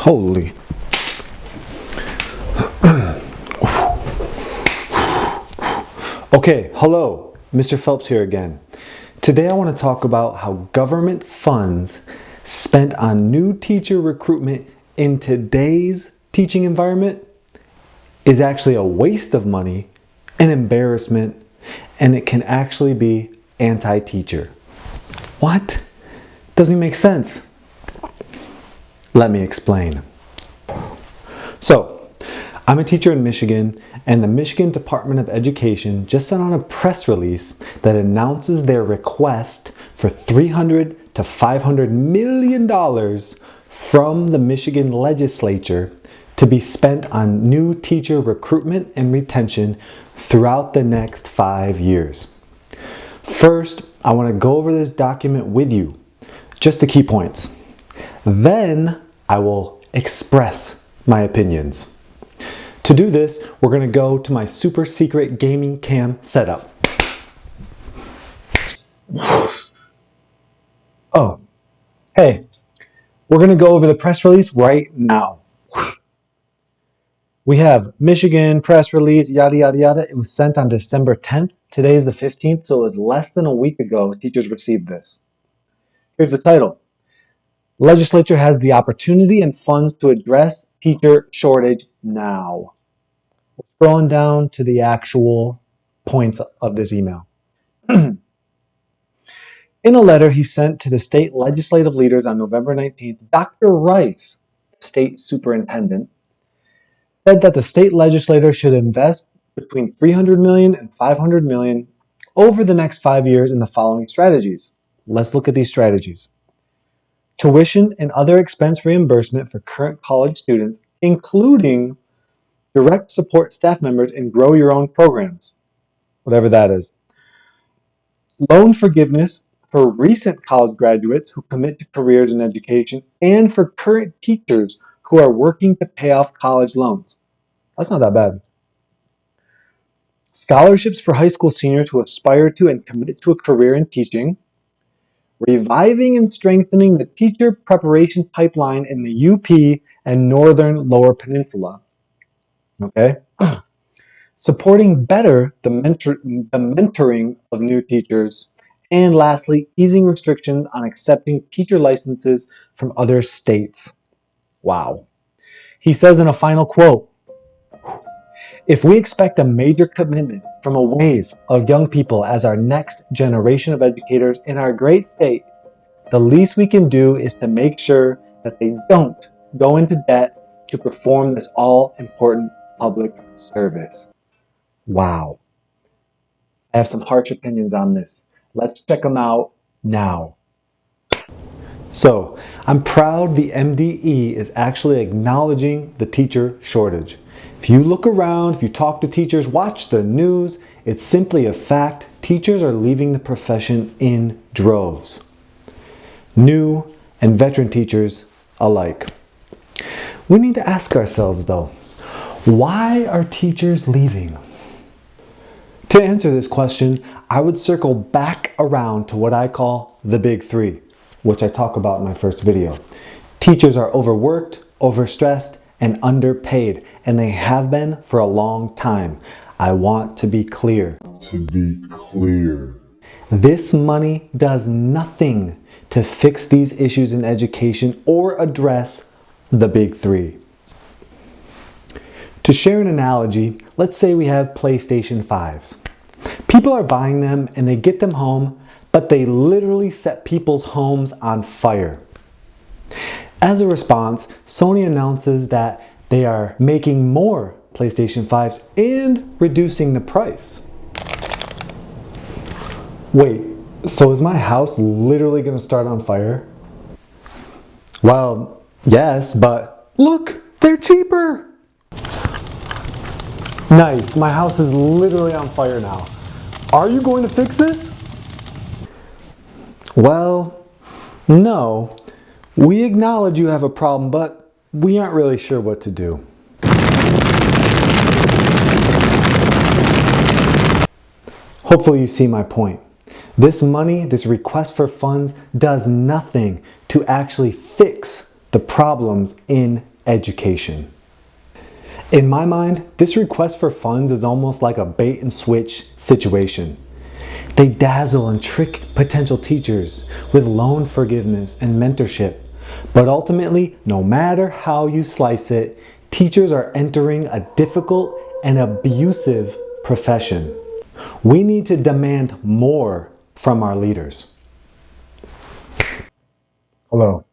Holy. Okay, hello, Mr. Phelps here again. Today I want to talk about how government funds spent on new teacher recruitment in today's teaching environment is actually a waste of money, an embarrassment, and it can actually be anti-teacher. What? Doesn't make sense. Let me explain. So, I'm a teacher in Michigan, and the Michigan Department of Education just sent out a press release that announces their request for $300 to $500 million from the Michigan legislature to be spent on new teacher recruitment and retention throughout the next 5 years. First, I want to go over this document with you, just the key points. Then I will express my opinions. To do this, we're going to go to my super secret gaming cam setup. Oh, hey, we're going to go over the press release right now. We have Michigan press release, yada, yada, yada. It was sent on December 10th. Today is the 15th, so it was less than a week ago teachers received this. Here's the title. Legislature has the opportunity and funds to address teacher shortage now. Scrolling down to the actual points of this email. In a letter he sent to the state legislative leaders on November 19th, Dr. Rice, state superintendent, said that the state legislature should invest between $300 million and $500 million over the next 5 years in the following strategies. Let's look at these strategies. Tuition and other expense reimbursement for current college students, including direct support staff members and grow your own programs, whatever that is. Loan forgiveness for recent college graduates who commit to careers in education and for current teachers who are working to pay off college loans. That's not that bad. Scholarships for high school seniors who aspire to and commit to a career in teaching. Reviving and strengthening the teacher preparation pipeline in the UP and Northern Lower Peninsula. Okay? Supporting better the mentoring of new teachers. And lastly, easing restrictions on accepting teacher licenses from other states. Wow. He says in a final quote, if we expect a major commitment from a wave of young people as our next generation of educators in our great state, the least we can do is to make sure that they don't go into debt to perform this all-important public service. Wow. I have some harsh opinions on this. Let's check them out now. So, I'm proud the MDE is actually acknowledging the teacher shortage. If you look around, if you talk to teachers, watch the news, it's simply a fact. Teachers are leaving the profession in droves. New and veteran teachers alike. We need to ask ourselves though, why are teachers leaving? To answer this question, I would circle back around to what I call the big three, which I talk about in my first video. Teachers are overworked, overstressed, and underpaid, and they have been for a long time. I want to be clear. This money does nothing to fix these issues in education or address the big three. To share an analogy, let's say we have PlayStation 5s. People are buying them and they get them home, but they literally set people's homes on fire. As a response, Sony announces that they are making more PlayStation 5s and reducing the price. Wait, so is my house literally going to start on fire? Well, yes, but look, they're cheaper. Nice, my house is literally on fire now. Are you going to fix this? Well, no. We acknowledge you have a problem, but we aren't really sure what to do. Hopefully you see my point. This money, this request for funds, does nothing to actually fix the problems in education. In my mind, this request for funds is almost like a bait and switch situation. They dazzle and trick potential teachers with loan forgiveness and mentorship. But ultimately, no matter how you slice it, teachers are entering a difficult and abusive profession. We need to demand more from our leaders. Hello,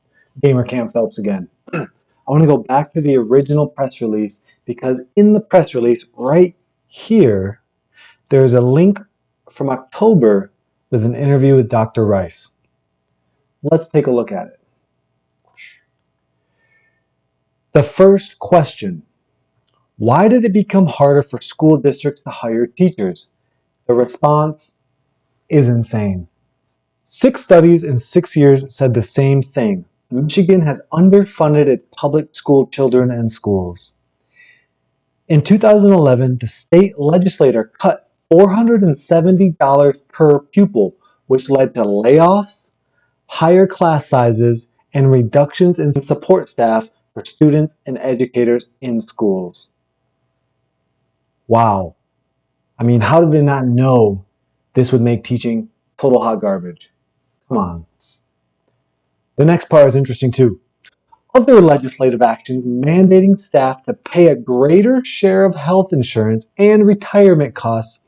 Gamer Cam Phelps again. I want to go back to the original press release because in the press release right here, there's a link from October with an interview with Dr. Rice. Let's take a look at it. The first question, why did it become harder for school districts to hire teachers? The response is insane. 6 studies in 6 years said the same thing. Michigan has underfunded its public school children and schools. In 2011, the state legislature cut $470 per pupil, which led to layoffs, higher class sizes, and reductions in support staff for students and educators in schools. Wow. I mean, how did they not know this would make teaching total hot garbage? Come on. The next part is interesting too. Other legislative actions mandating staff to pay a greater share of health insurance and retirement costs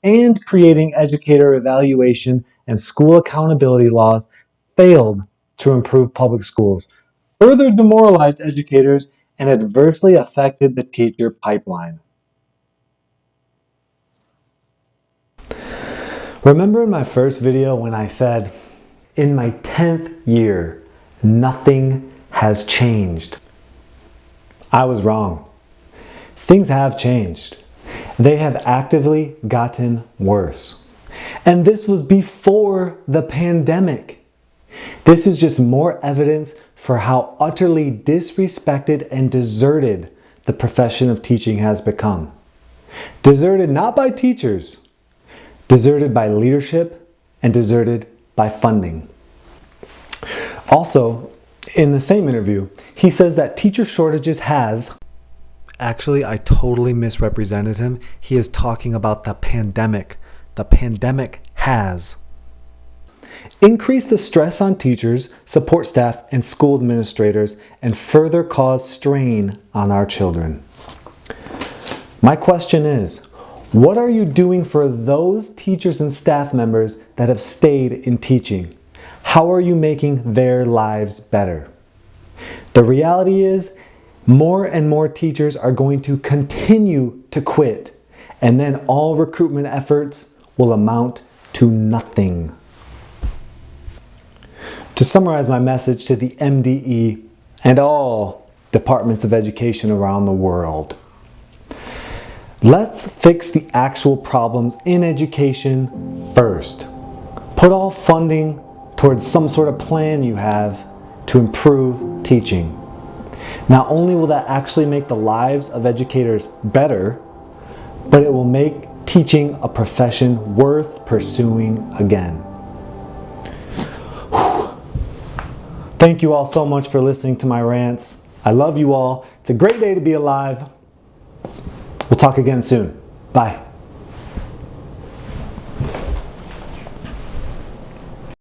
and creating educator evaluation and school accountability laws failed to improve public schools, further demoralized educators, and adversely affected the teacher pipeline. Remember in my first video when I said, in my 10th year, nothing has changed? I was wrong. Things have changed. They have actively gotten worse. And this was before the pandemic. This is just more evidence for how utterly disrespected and deserted the profession of teaching has become. Deserted not by teachers, deserted by leadership, and deserted by funding. Also, in the same interview, he says that teacher shortages has... Actually, I totally misrepresented him. He is talking about the pandemic. The pandemic has increased the stress on teachers, support staff, and school administrators, and further caused strain on our children. My question is, what are you doing for those teachers and staff members that have stayed in teaching? How are you making their lives better? The reality is, more and more teachers are going to continue to quit, and then all recruitment efforts will amount to nothing. To summarize my message to the MDE and all departments of education around the world, let's fix the actual problems in education first. Put all funding towards some sort of plan you have to improve teaching. Not only will that actually make the lives of educators better, but it will make teaching a profession worth pursuing again. Thank you all so much for listening to my rants. I love you all. It's a great day to be alive. We'll talk again soon. Bye.